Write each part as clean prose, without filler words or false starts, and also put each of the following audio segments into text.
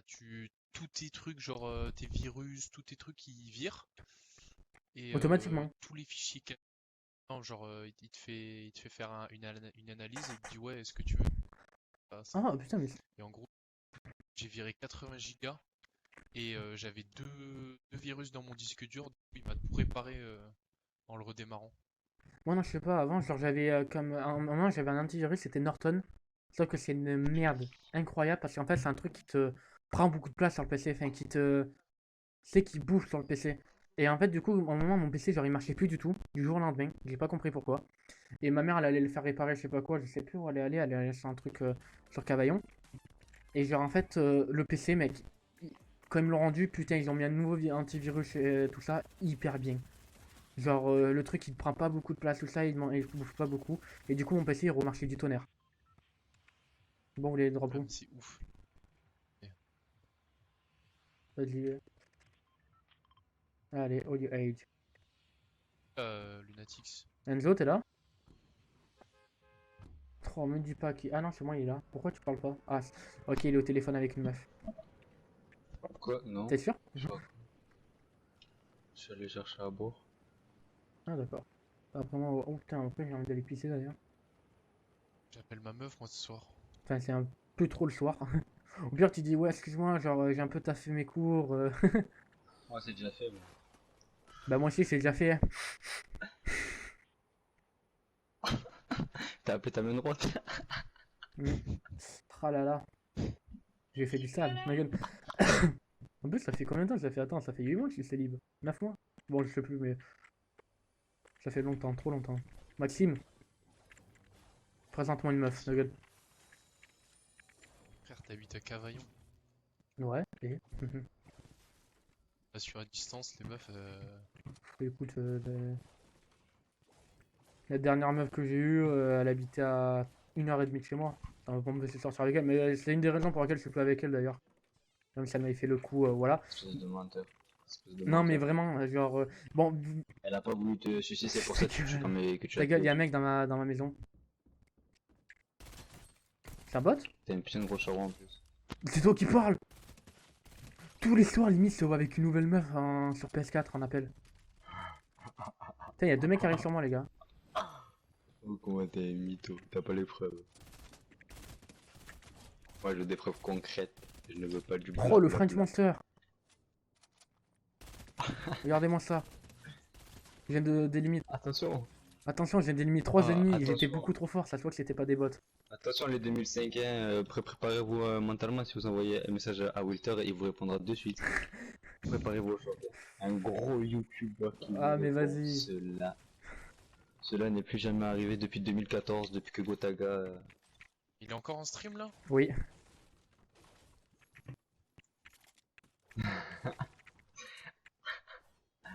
tous tes trucs, genre tes virus, tous tes trucs, ils virent. Et Automatiquement. tous les fichiers non, genre il te fait faire une analyse et il te dit ouais, est-ce que tu veux ça? Ah putain, mais Et en gros, j'ai viré 80 gigas et j'avais deux virus dans mon disque dur, du coup, il m'a tout réparé en le redémarrant. moi non, je sais pas, avant, genre j'avais comme à un moment j'avais un antivirus, c'était Norton. Sauf que c'est une merde incroyable parce qu'en fait c'est un truc qui te prend beaucoup de place sur le PC, enfin qui te c'est qui bouffe sur le PC. Et en fait du coup, au moment mon PC genre il marchait plus du tout, du jour au lendemain, j'ai pas compris pourquoi. Et ma mère elle allait le faire réparer, je sais pas quoi, je sais plus où elle allait sur un truc sur Cavaillon. Et genre en fait le PC mec, quand ils me l'ont rendu, putain ils ont mis un nouveau antivirus et tout ça, hyper bien. Genre, le truc il prend pas beaucoup de place, tout ça, il bouffe pas beaucoup. Et du coup, mon PC il remarchait du tonnerre. Bon, les Ah, drapeaux. mais c'est ouf. Et, Vas-y. Allez, Audio Age. Lunatics. Enzo, t'es là? Oh, me dis pas qui. Ah non, c'est moi, il est là. Pourquoi tu parles pas? Ah, ok, il est au téléphone avec une meuf. Quoi? Non. T'es sûr? Je sais pas. Je suis allé chercher à boire. Ah, d'accord. Après, moi, oh putain, après, j'ai envie d'aller pisser d'ailleurs. J'appelle ma meuf moi ce soir. Enfin, c'est un peu trop le soir. Au pire, tu dis, ouais, excuse-moi, genre, j'ai un peu taffé mes cours. Ouais, c'est déjà fait, moi. Bah, moi aussi, c'est déjà fait, hein. T'as appelé ta main droite? Hmm. Ah là là, j'ai fait du sale. Ma gueule. En plus, ça fait combien de temps? Ça fait, attends, ça fait 8 mois que je suis célib. 9 mois? Bon, je sais plus, mais ça fait longtemps, trop longtemps. Maxime, présente-moi une meuf, ma gueule. Frère, t'habites à Cavaillon. Ouais, et Là, sur à distance, les meufs. écoute, la dernière meuf que j'ai eue, elle habitait à 1h30 de chez moi. Ça va pas me laisser sortir avec elle, mais c'est une des raisons pour lesquelles je suis plus avec elle d'ailleurs. Même si elle m'avait fait le coup, voilà. Espèce de menteur. Espèce de Non, mais menteur. vraiment, genre, bon, Elle a pas voulu te sucer, c'est pour ta ça que tu, gueule, comme, que tu ta as gueule, tué y a un aussi. mec dans ma maison. C'est un bot? T'as une putain de grosse charron en plus. C'est toi qui parles! Tous les soirs, limite, se voit avec une nouvelle meuf sur PS4 en appel. Putain, y a deux mecs qui arrivent sur moi, les gars. Oh, comment t'es mytho, t'as pas les preuves. Moi, je veux des preuves concrètes. Je ne veux pas du Oh, le French blablabla. Monster! Regardez-moi ça. Je viens de d'éliminer. Attention, Attention, je viens d'éliminer 3 ennemis. Ils étaient attention, beaucoup trop forts. Ça se voit que c'était pas des bots. attention les 2005, hein, préparez-vous mentalement si vous envoyez un message à Wilter, il vous répondra de suite. Préparez-vous au choc. Un gros youtubeur qui vous Ah, mais répond, vas-y. cela n'est plus jamais arrivé depuis 2014, depuis que Gotaga... Il est encore en stream là? Oui.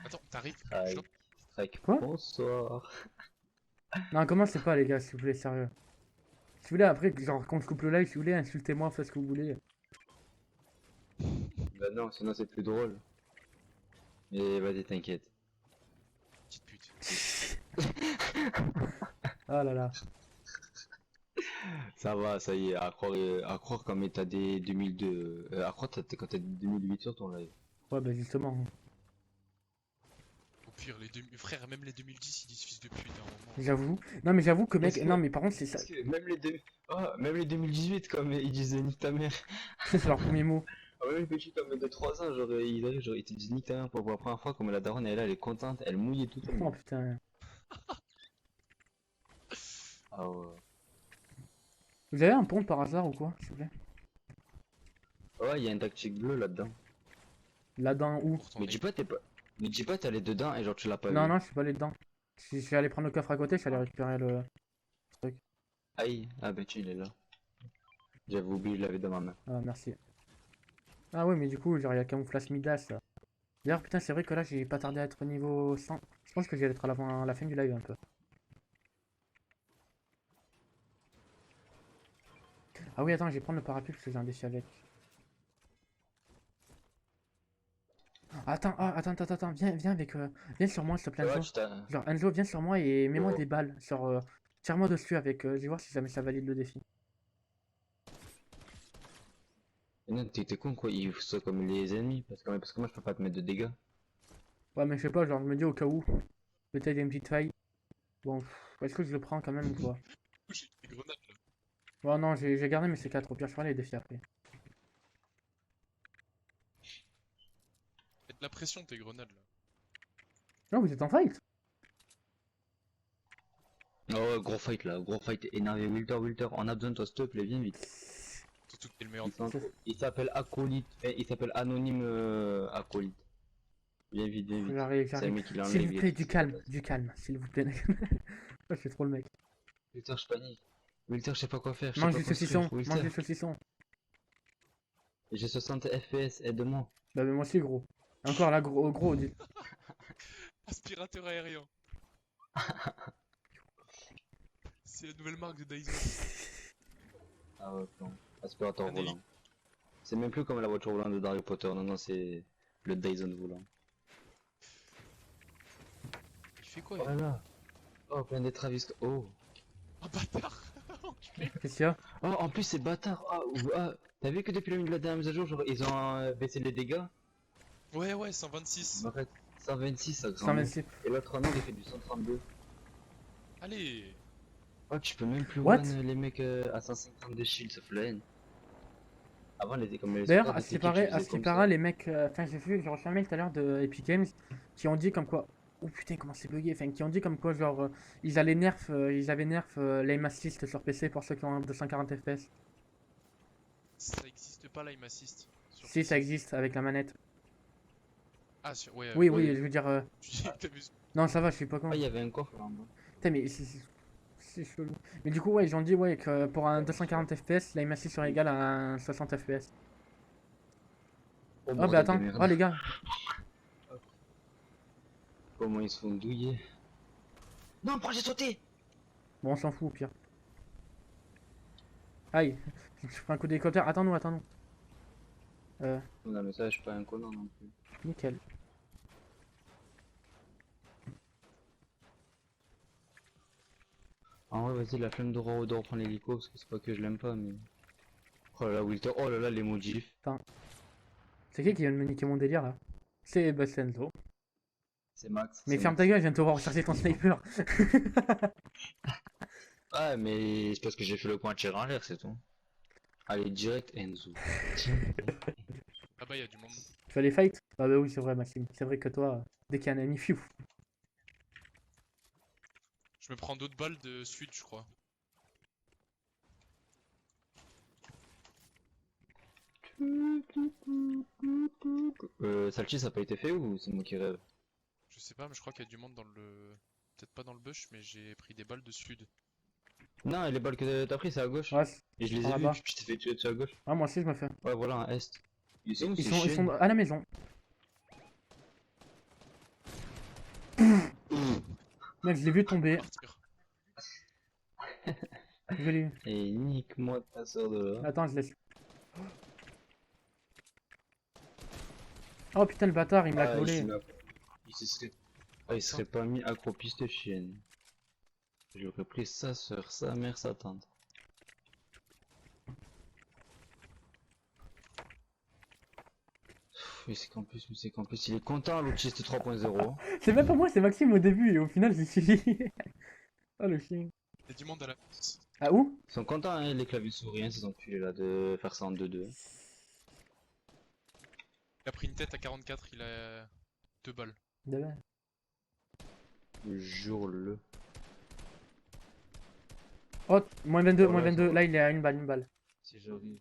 Attends, t'arrives? Strike, strike, Quoi? bonsoir. Non, commencez pas, les gars, s'il vous plaît, sérieux. Si vous voulez, après, genre, quand je coupe le live, si vous voulez, insultez-moi, faites ce que vous voulez. Bah non, sinon c'est plus drôle. Mais vas-y, t'inquiète. Petite pute. Ah là là. Ça va, ça y est, à croire qu'en méta des 2002, à croire que quand t'as 2008 sur ton live. Ouais, bah justement. Au pire, frère, même les 2010, ils disent fils de pute à un moment. J'avoue. Non, mais j'avoue que, mec, Est-ce que, non, mais par contre, c'est ça. est-ce que même même les 2018, comme ils disaient nique ta mère. C'est leur premier mot. Ah, même les petits comme de 3 ans, ils arrivent, genre, ils te disent nique ta mère pour la première fois, comme la daronne, elle est là, elle est contente, elle mouillait tout le Oh monde. putain. Ah ouais. Vous avez un pont par hasard ou quoi, s'il vous plaît? Ouais, il y a un tactique bleu là-dedans. Là-dedans où? Pourtant, Mais dis pas, mais dis pas, t'es allé dedans et genre tu l'as pas Non, vu. non, je suis pas allé dedans. Je suis allé prendre le coffre à côté, je suis allé récupérer le truc. Aïe, ah bah tu il est là. J'avais oublié, je l'avais dans ma main. Ah, merci. Ah ouais, mais du coup, genre, il y a camouflage Midas là. D'ailleurs, putain, c'est vrai que là, j'ai pas tardé à être au niveau 100. Je pense que j'ai être à la fin du live un peu. Ah oui, attends, je vais prendre le parapluie parce que j'ai un défi avec. Attends, viens avec, viens sur moi, s'il te plaît, Ça va, Enzo. tu t'as... Genre, Enzo, viens sur moi et mets-moi Oh. des balles. Genre, tire-moi dessus avec, je vais voir si jamais ça valide le défi. Et non, t'es con quoi, il faut ça comme les ennemis, parce que moi je peux pas te mettre de dégâts. Ouais, mais je sais pas, genre, je me dis au cas où, peut-être il y a une petite faille. Bon, est-ce que je le prends quand même ou pas? J'ai des grenades là. Bon, non, j'ai gardé mes C4, au pire, je ferai les défis après. Faites de la pression tes grenades là. Non, vous êtes en fight? Oh ouais, gros fight énervé, Wilter, on a besoin de toi, s'il te plaît, viens vite. Surtout que t'es le meilleur. Il s'appelle Acolyte, il s'appelle Anonyme Acolyte. Viens vite, viens vite. J'arrive, C'est un j'arrive. mec qui l'a S'il enlevé. vous plaît, du calme, s'il vous plaît. Oh, je suis trop le mec. Wilter, je panique. Wilter, je sais pas quoi faire, je sais Mange pas du construire. saucisson, mange du saucisson. J'ai 60 FPS, aide-moi. Bah, mais moi aussi, gros. Encore là, gros, dis. Aspirateur aérien. C'est la nouvelle marque de Dyson. Ah ouais, non. Aspirateur Un volant. C'est même plus comme la voiture volante de Harry Potter, non, non, c'est le Dyson volant. Il fait quoi? Voilà. Oh, plein de Travis. Oh. Un bâtard. Enculé. Qu'est-ce qu'il y a? Oh, en plus, c'est bâtard. Ah, t'as vu que depuis la dernière mise à jour, genre, ils ont baissé les dégâts? Ouais, 126. En fait, 126, ça grimpe. 126. Et l'autre anneau, il fait du 132. Allez. Oh, tu peux même plus What? one les mecs à 150 de shield, ça fout la haine. Avant, les comme les D'ailleurs, sauvegardes à de ce qui Tekken, paraît, tu faisais comme ça. les mecs. Enfin, j'ai reçu un mail tout à l'heure de Epic Games qui ont dit comme quoi. Oh putain, comment c'est bugué. Enfin, qui ont dit comme quoi, genre, ils avaient nerf l'aim assist sur PC pour ceux qui ont 240 FPS. Ça existe pas l'aim assist. Sur Si, PC. ça existe avec la manette. Ah, ouais. Oui, oui. je veux dire. Tu dis que t'abuses. Non, ça va, je suis pas con. Ah, il y avait un coffre là en bas. Putain, mais c'est chelou. Mais du coup, ouais, ils ont dit, ouais, que pour un 240 FPS, l'aim assist serait égal à un 60 FPS. Oh, Oh, bordel bah attends, de merde. oh les gars. Comment ils se font douiller. Non, pourquoi j'ai sauté? Bon, on s'en fout au pire. Aïe, je prends un coup d'hélicoptère. Attends-nous. Non, mais ça, je suis pas un connard non plus. Nickel. Ah ouais, vas-y, la flemme de reprendre l'hélico, parce que c'est pas que je l'aime pas, mais... Oh là là, Wilter, oh là là, les modifs. C'est qui vient de me niquer mon délire là? C'est Enzo. C'est Max. Mais c'est ferme Max. ta gueule, je viens de te voir recharger ton sniper. Ah, mais c'est parce que j'ai fait le point de tir en l'air, c'est tout. Allez, direct Enzo. Ah bah, y'a du monde. Tu vas les fight? Ah bah oui, c'est vrai, Maxime. C'est vrai que toi, dès qu'il y a un ami, fiou. Je me prends d'autres balles de sud, je crois. Salchi, ça a pas été fait ou c'est moi qui rêve? Je sais pas, mais je crois qu'il y a du monde dans le. Peut-être pas dans le bush, mais j'ai pris des balles de sud. Non, les balles que t'as pris, c'est à gauche. Ouais, Et je les par ai vues, là-bas. je t'ai fait tuer dessus à gauche. Ah, moi aussi, je me fais. Ouais, voilà, un est. Ils sont où, Ils ces sont chiennes? à la maison. Mec, je l'ai vu tomber. Partir. Je l'ai vu. Et nique-moi ta soeur de là. Attends, je laisse. Oh putain, le bâtard, il me l'a volé. Il serait pas mis accroupi cette chienne. J'aurais pris sa soeur, sa mère, sa tante. Mais c'est qu'en plus, il est content l'autiste 3.0. C'est même pas moi, c'est Maxime au début, et au final, j'ai suivi. Oh le chien. Y'a du monde à la. Ah, où? Ils sont contents, hein, les claviers souris, hein, ces enculés là, de faire ça en 2-2. Il a pris une tête à 44, il a 2 balles. Demain. Jure-le. Oh, moins 22, Ouais, moins 22. ça va. Là, il est à une balle. Si j'arrive.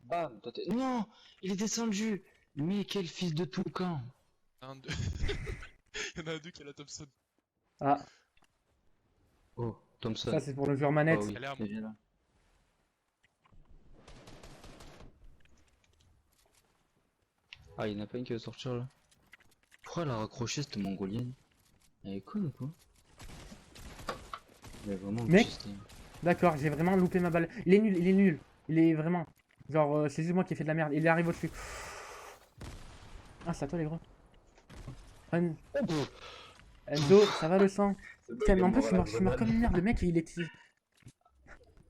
Bam, toi t'es... Non, il est descendu. Mais quel fils de toucan. Un, deux. Il y en a un deux qui a la Thompson. Ah, Oh, Thompson. ça c'est pour le joueur manette. Oh oui, Elle est à mais viens là. Ah, il y en a pas une qui veut sortir là. Pourquoi elle a raccroché cette mongolienne? Elle est conne ou quoi? Elle est vraiment Mec. autiste, hein. D'accord, j'ai vraiment loupé ma balle. Il est nul. Il est vraiment. Genre, c'est juste moi qui ai fait de la merde. Il arrive au-dessus. Ah, c'est à toi, les gros. Enzo, ça va le sang? Putain, mais en plus, je suis mort comme une merde. Le mec, il était.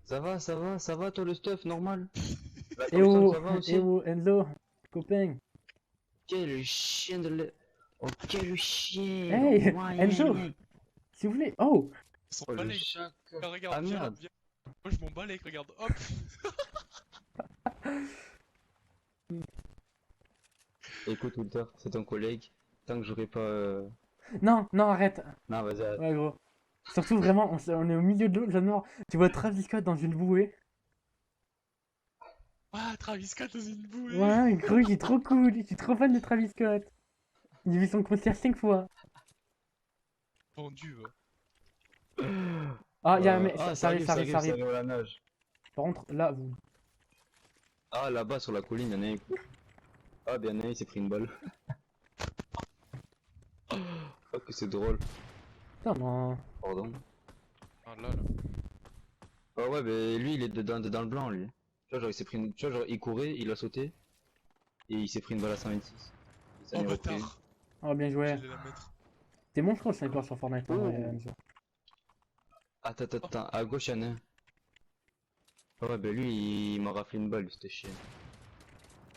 Ça va toi le stuff, normal? La Eh oh, ça va aussi. eh oh, Enzo, copain. Quel chien de lait. Oh, quel chien. Hey, Ouais, Enzo, s'il vous plaît. Oh, Ils sont Oh, pas le les. chat. Regarde, Ah viens là, merde. viens. Moi je m'en bats les, regarde, hop. Écoute, Walter, c'est ton collègue. Tant que j'aurai pas. non, non, arrête. Non, vas-y, arrête. Ouais, gros. Surtout, vraiment, on est au milieu de l'eau, j'adore. Tu vois Travis Scott dans une bouée. Ah, Travis Scott dans une bouée. Ouais, gros, il est trop cool. Je suis trop fan de Travis Scott. J'ai vu son concert 5 fois. Vendu, va. Ah, il y a un mec, Ah, ça arrive, ça arrive, ça arrive. arrive à la nage. Par contre, là, vous. Ah, là-bas sur la colline, y'en a un. Ah, bien, y'en a un, il s'est pris une balle. Oh, que c'est drôle. Putain, non. Pardon. Ah là, là. Ah, ouais, mais lui, il est dedans le blanc, lui. Tu vois, genre, il s'est pris une. Tu vois, genre, il courait, il a sauté. Et il s'est pris une balle à 126. Et ça Oh n'est repris. bâtard. Oh, bien joué. J'allais la mettre. T'es bon, je crois, le sniper sur Fortnite. En vrai, Oh. Enzo. Attends, à gauche, y'en a un. Ah, ouais, bah lui, il m'a raflé une balle, lui, c'était chien.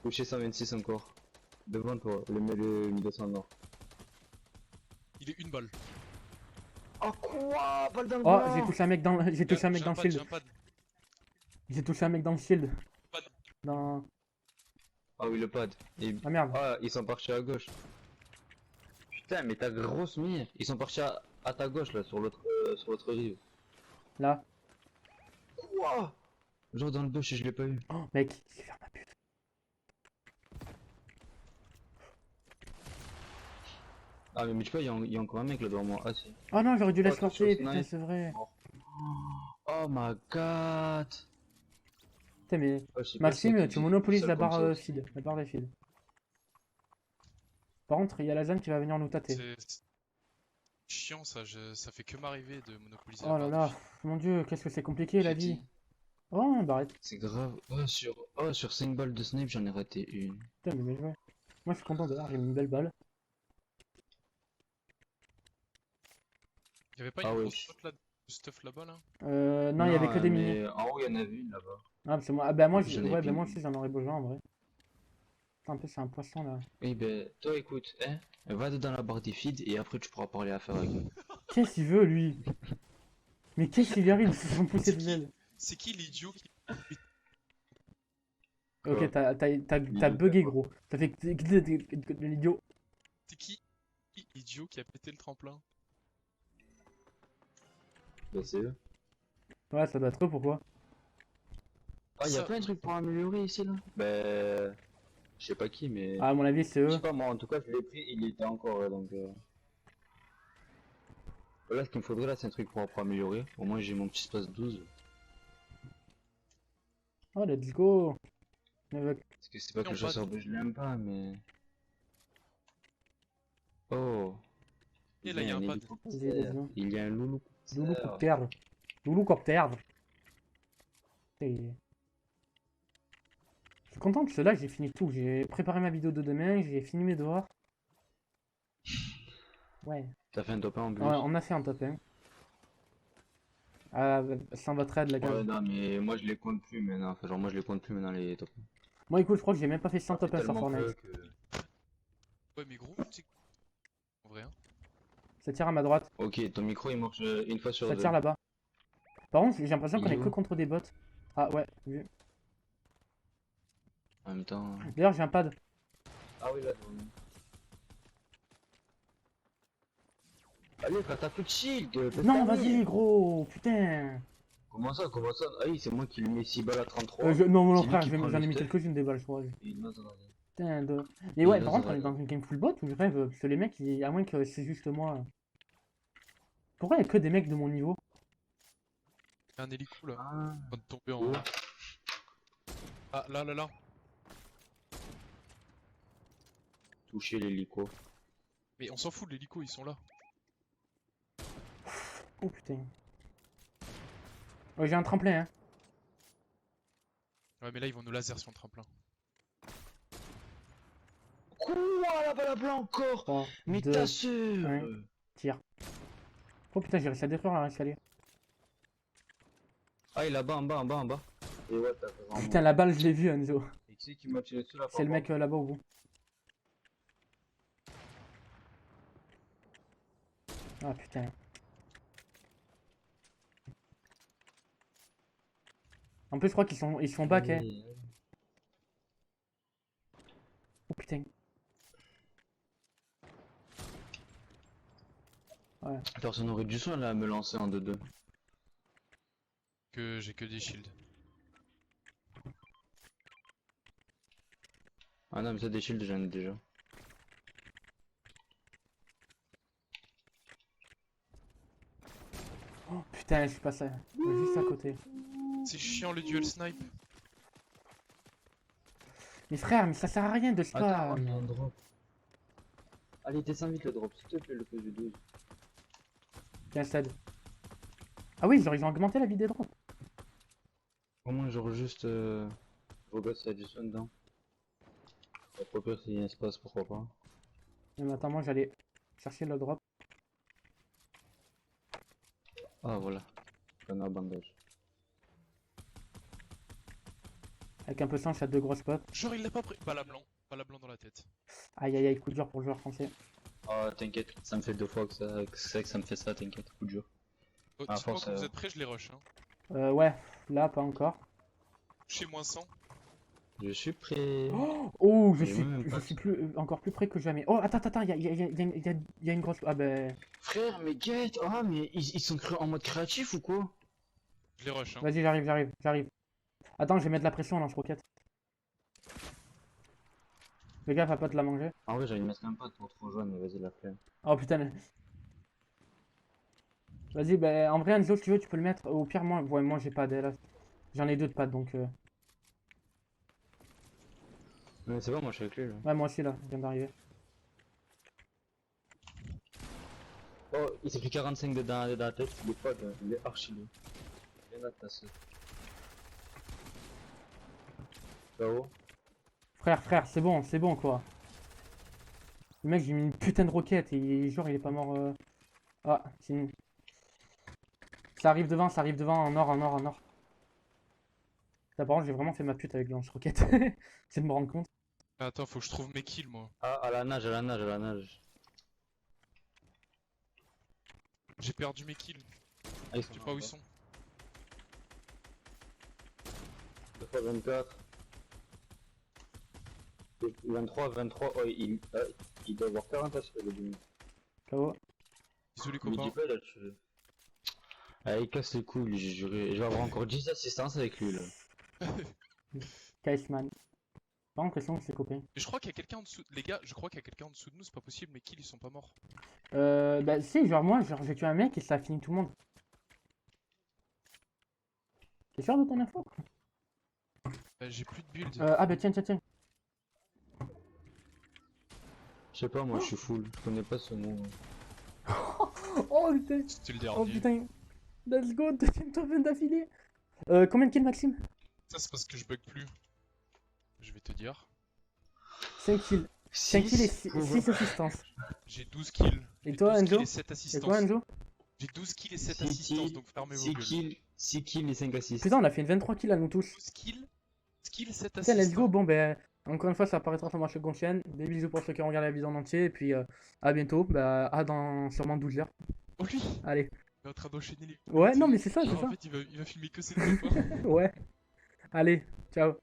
Touché 126 encore. Devant toi, le 1200 nord. Il est une balle. Oh, quoi? Balle dans le Oh, blanc. j'ai touché un mec dans, j'ai touché un mec J'ai dans un le pad, j'ai shield. un pad. J'ai touché un mec dans le shield. Pad. Dans. Ah oui, le pad. Et... Ah merde. Ah, ils sont partis à gauche. Putain, mais ta grosse mire. Ils sont partis à ta gauche, là, sur l'autre rive. Là. Quoi? Genre dans le bush, je l'ai pas eu. Oh, mec, il fait faire ma pute. Ah, mais tu vois, il y a encore un mec là devant moi. Ah, si. Oh non, j'aurais dû Oh, l'escorter, attention, putain, snipe. c'est vrai. Oh my god. Putain, mais. Oh, je sais pas si Maxime, ça te tu dit monopolises seul la comme barre ça aussi. feed. La barre des feed. Par contre, il y a la zone qui va venir nous tâter. C'est chiant ça, ça fait que m'arriver de monopoliser la Oh là barre de là, feed. mon dieu, qu'est-ce que c'est compliqué la vie. Petit. Oh, barrette. C'est grave. Sur 5 balles de snipe, j'en ai raté une. Putain, mais bien joué. Moi, je suis content d'ailleurs, j'ai mis une belle balle. Y'avait pas Ah une ouais, grosse je- flotte là, de stuff là-bas là? Non, il y avait que des mini. mais en haut, il y en avait une là-bas. Ah, c'est moi. Ah, bah, moi, En plus, j'en ai ouais, bah, pris moi une. aussi, j'en aurais besoin en vrai. Putain, en plus, c'est un poisson là. Eh ben, toi écoute, hein, va dans la barre des feeds et après tu pourras parler à faire avec lui. Qu'est-ce qu'il veut lui? Mais qu'est-ce qu'il lui arrive? Ils se sont poussés C'est de qui, l'aile. c'est qui l'idiot qui. Ok, Quoi? t'as bugué gros. T'as fait l'idiot. C'est qui l'idiot qui a pété le tremplin? Bah c'est eux. Ouais, ça doit être eux, pourquoi? Ah, il y a Ça- plein de trucs pour améliorer ici là. Bah, je sais pas qui, mais. Ah, à mon avis, c'est Je eux. sais pas, moi en tout cas, je l'ai pris, il était encore donc. Là, ce qu'il me faudrait là, c'est un truc pour améliorer. Au moins, j'ai mon petit espace 12. Oh, let's go. Parce que c'est pas que Non, le chasseur je l'aime pas, mais. Oh. Et là, il y a un pad. Vas-y, vas-y. Il y a un loulou. Loulou copter. Loulou copter. Et... Je suis content parce que là j'ai fini tout. J'ai préparé ma vidéo de demain, j'ai fini mes devoirs. Ouais. T'as fait un top 1 en plus. Ouais, on a fait un top 1. Ah, sans votre aide, la gars. Ouais, non, mais moi je les compte plus maintenant. Enfin, genre, moi je les compte plus maintenant les top 1. Moi, écoute, je crois que j'ai même pas fait 100 top 1 sur Tellement Fortnite. peu que- Ouais, mais gros, tu sais. En vrai, hein. Ça tire à ma droite, Ok, ton micro il marche une fois sur ça deux. tire là-bas. Par contre, j'ai l'impression qu'on Il est est que où? contre des bots. Ah ouais, vu. En même temps. D'ailleurs, j'ai un pad. Ah oui, là. Allez, quand t'as plus de shield. Non, vas-y, gros, putain. Comment ça? Ah oui, c'est moi qui lui mets 6 balles à 33. Non, mon C'est lui frère, qui prend j'en ai le mis stuff. quelques-unes des balles, je crois. Et il note dans la- Putain de... Mais ouais, Il par ose contre, on est rien. dans une game full bot ou je rêve? Parce que les mecs, à moins que c'est juste moi. Pourquoi il y a que des mecs de mon niveau? Il y a un hélico là, Ah. en train de tomber en. Où? Ah, là, là, là. Toucher l'hélico. Mais on s'en fout de l'hélico, ils sont là. Oh putain. Ouais, j'ai un tremplin, hein. Ouais, mais là, ils vont nous laser sur le tremplin. Quoi la balle à blanc encore? 3, Mais 2, ta sœur! un. Tire. Oh putain, j'ai réussi à détruire l'escalier. Ah, il est là-bas, en bas. Et ouais, t'as fait vraiment. Putain, la balle, je l'ai vue, Enzo. Et qui c'est qui m'a tiré dessus là? C'est le mec là-bas au bout. Ah putain. En plus, je crois ils sont back, hein. Oh putain. Ouais. Personne aurait du soin là à me lancer en 2-2. Que j'ai que des shields. Ah non, mais ça des shields, j'en ai déjà. Oh putain, je suis passé juste à côté. C'est chiant le duel snipe. Mais frère, mais ça sert à rien de Attends, spam. on a un drop. Allez, descends vite le drop, s'il te plaît, le PV12. Tiens, Stade. Ah oui, genre ils ont augmenté la vie des drops. Au moins, genre juste. Je regarde s'il y a du soin dedans. Pourquoi pire s'il y a un espace, pourquoi pas. Mais attends, moi j'allais chercher le drop. Ah voilà. On a un bandage. Avec un peu de chance, il y a deux grosses potes. Genre il l'a pas pris. Balle à blanc dans la tête. Aïe aïe aïe, coup dur pour le joueur français. Ah, t'inquiète, ça me fait 2 fois que ça. C'est que ça me fait ça, t'inquiète, coup dur. Oh, Ah, dites-moi force, quand vous êtes prêts, je les rush. Hein. Ouais, là pas encore. Chez moins 100. Je suis prêt. Oh, J'ai même pas- encore plus près que jamais. Oh, attends, il y a une grosse. Ah ben. Frère, mais get! Ah, mais ils sont en mode créatif ou quoi? Je les rush. Hein. Vas-y, j'arrive. Attends, je vais mettre la pression en lance-roquette. Le gars va pas te la manger. En vrai, j'allais mettre un pote pour te rejoindre, mais vas-y, la flemme. Oh putain. Vas-y, ben en vrai, Enzo, si tu veux, tu peux le mettre. Au pire, moi j'ai pas d'aile. J'en ai deux de pattes donc. Mais c'est bon, moi je suis avec lui là. Ouais, moi aussi là, je viens d'arriver. Oh, il s'est pris 45 dedans la tête, il est pas de... il est archi lourd. Rien à tasser. Là-haut. Frère, c'est bon quoi. Le mec, j'ai mis une putain de roquette et genre il est pas mort. Ah, c'est une... ça arrive devant, en or. Là, par contre, j'ai vraiment fait ma pute avec le lance-roquette. C'est de me rendre compte. Ah, attends, faut que je trouve mes kills moi. Ah, à la nage. J'ai perdu mes kills. Ah, ils Je sais pas où ils sont. 2 fois 24. 23, oh, il doit avoir 40 à ce le demi. KO. Désolé Mais copain. dis pas là, tu veux. Ah, il casse les couilles, j'ai juré. Et je vais avoir encore 10 assistances avec lui là. Caseman. Pas l'impression que c'est copain. Mais je crois qu'il y a quelqu'un en dessous. Les gars, je crois qu'il y a quelqu'un en dessous de nous, c'est pas possible, mes kills ils sont pas morts. Bah si, genre moi, j'ai tué un mec et ça a fini tout le monde. T'es sûr de ton info? J'ai plus de build. Ah bah tiens. Je sais pas, moi je suis full, je connais pas ce mot. Oh putain. C'était le Oh dernier. putain. Let's go, deuxième top 20 d'affilée. Combien de kills Maxime? Ça c'est parce que je bug plus. Je vais te dire. 5 kills. 5 kills et 6 assistances. J'ai 12 kills. Et J'ai toi 12 Enzo? kills et 7 Et assistances. toi Enzo? J'ai 12 kills et 7 Six assistances, kills, donc fermez vos 6 gueules. kills, 6 kills et 5 assists. Putain, on a fait une 23 kills à nous tous. 12 kills, 7 Putain, let's go. assistances. Bon, ben, encore une fois, ça apparaîtra sur ma chaîne. Des bisous pour ceux qui ont regardé la vidéo en entier. Et puis, à bientôt. Bah, à dans sûrement 12 heures. Oh lui, Allez. il est en train d'enchaîner les. Ouais, non, mais c'est ça, c'est Genre, ça. en fait, il va filmer que ses copains. Ouais. Allez, ciao.